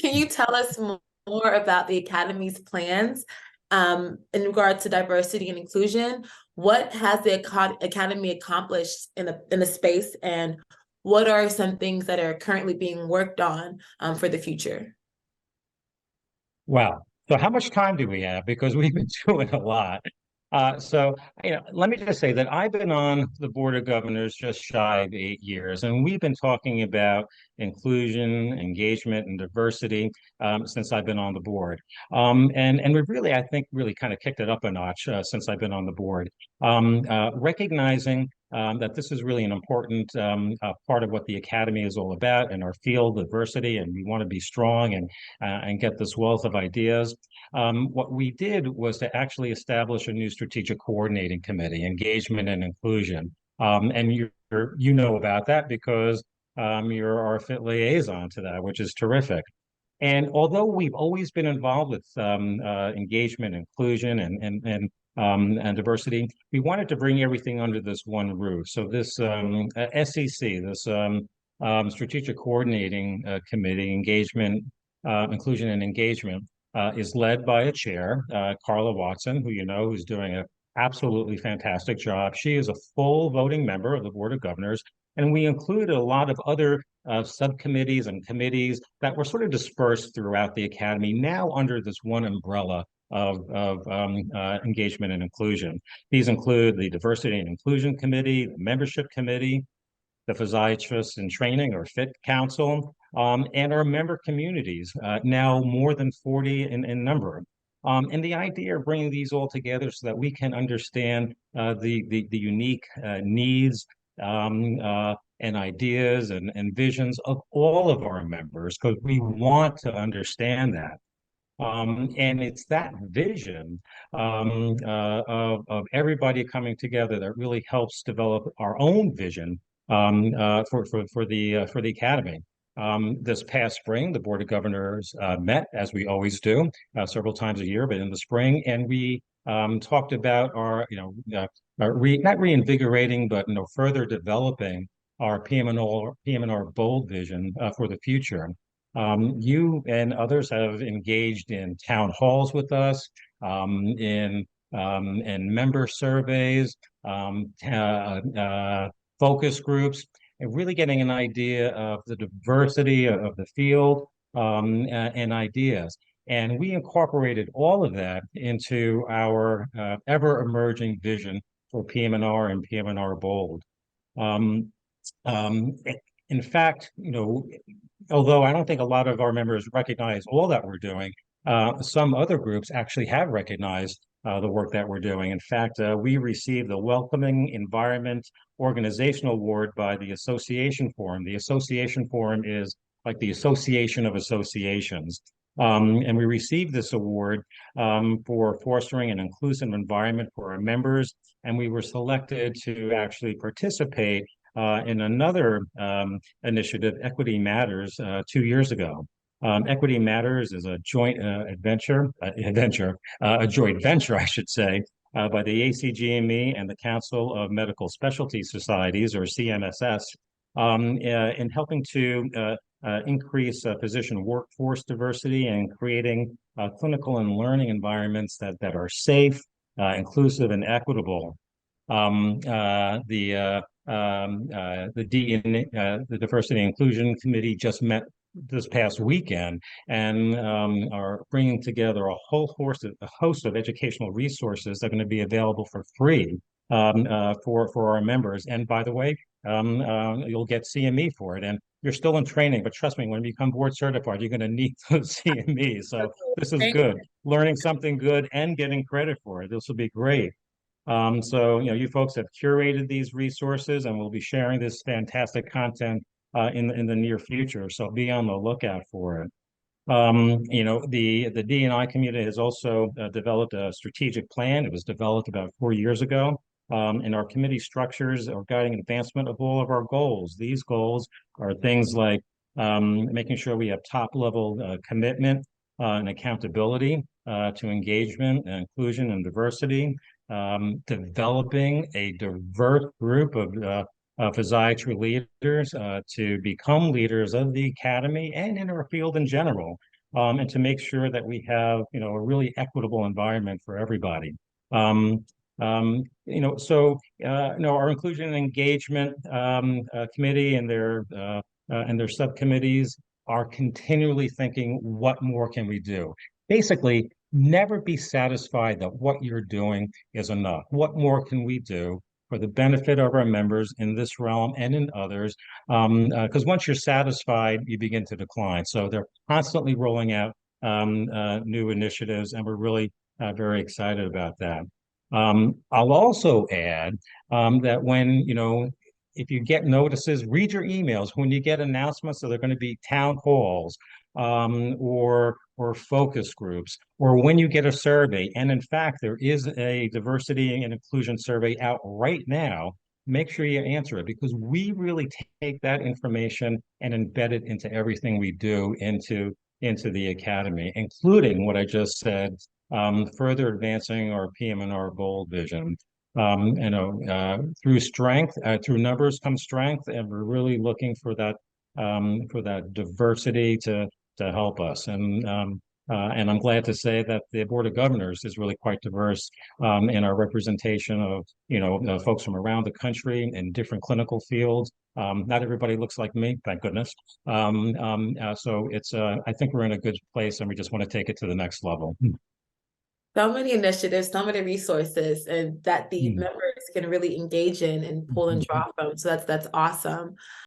Can you tell us more about the Academy's plans in regard to diversity and inclusion? What has the Academy accomplished in the space, and what are some things that are currently being worked on for the future? Wow. So how much time do we have? Because we've been doing a lot. Let me just say that I've been on the Board of Governors just shy of 8 years, and we've been talking about inclusion, engagement, and diversity since I've been on the board. And we've really, I think, really kind of kicked it up a notch since I've been on the board, recognizing that this is really an important part of what the Academy is all about in our field, diversity, and we want to be strong and get this wealth of ideas. What we did was to actually establish a new strategic coordinating committee, engagement and inclusion. And you know about that because you're our fit liaison to that, which is terrific. And although we've always been involved with engagement, inclusion, and diversity, we wanted to bring everything under this one roof. So this SEC, this Strategic Coordinating Committee, Engagement, Inclusion, and Engagement, is led by a chair, Carla Watson, who you know, who's doing an absolutely fantastic job. She is a full voting member of the Board of Governors, and we include a lot of other subcommittees and committees that were sort of dispersed throughout the Academy, now under this one umbrella of engagement and inclusion. These include the Diversity and Inclusion Committee, the Membership Committee, the Physiatrists in Training or FIT Council, and our member communities, now more than 40 in number. And the idea of bringing these all together so that we can understand the unique needs and ideas and visions of all of our members, because we want to understand that. And it's that vision of everybody coming together that really helps develop our own vision for the academy. This past spring, the Board of Governors met, as we always do, several times a year, but in the spring, and we talked about our, not reinvigorating, but further developing our PM&R bold vision for the future. You and others have engaged in town halls with us, in member surveys, focus groups, and really getting an idea of the diversity of the field and ideas. And we incorporated all of that into our ever emerging vision for PM&R and PM&R Bold. Um, um, in fact, although I don't think a lot of our members recognize all that we're doing, some other groups actually have recognized the work that we're doing. In fact, we received the Welcoming Environment Organizational Award by the Association Forum. The Association Forum is like the Association of Associations. And we received this award for fostering an inclusive environment for our members. And we were selected to actually participate in another initiative, Equity Matters, 2 years ago. Equity Matters is a joint a joint venture, I should say, by the ACGME and the Council of Medical Specialty Societies, or CMSS, in helping to increase physician workforce diversity and creating clinical and learning environments that are safe, inclusive, and equitable. The Diversity and Inclusion Committee just met this past weekend and are bringing together a host of educational resources that are going to be available for free for our members. And by the way, you'll get CME for it. And you're still in training, but trust me, when you become board certified, you're going to need those CMEs. So this is Great. good. Learning something good and getting credit for it. This will be great. So, you folks have curated these resources, and we'll be sharing this fantastic content in the near future. So be on the lookout for it. The D&I community has also developed a strategic plan. It was developed about 4 years ago. And our committee structures are guiding advancement of all of our goals. These goals are things like making sure we have top level commitment and accountability to engagement, and inclusion, and diversity, developing a diverse group physiatry leaders to become leaders of the academy and in our field in general, and to make sure that we have, a really equitable environment for everybody. Our inclusion and engagement committee and their subcommittees are continually thinking, what more can we do? Basically, never be satisfied that what you're doing is enough. What more can we do for the benefit of our members in this realm and in others? Because once you're satisfied, you begin to decline. So they're constantly rolling out new initiatives, and we're really very excited about that. I'll also add that if you get notices, read your emails. When you get announcements that there are going to be town halls or focus groups, or when you get a survey, and in fact, there is a diversity and inclusion survey out right now, make sure you answer it, because we really take that information and embed it into everything we do into the academy, including what I just said, further advancing our PM&R goal vision. Through strength, through numbers comes strength, and we're really looking for that diversity to help us. And I'm glad to say that the Board of Governors is really quite diverse in our representation of folks from around the country in different clinical fields. Not everybody looks like me, thank goodness. So it's I think we're in a good place, and we just want to take it to the next level. So many initiatives, so many resources, and that the Mm. members can really engage in and pull and draw from. So that's awesome.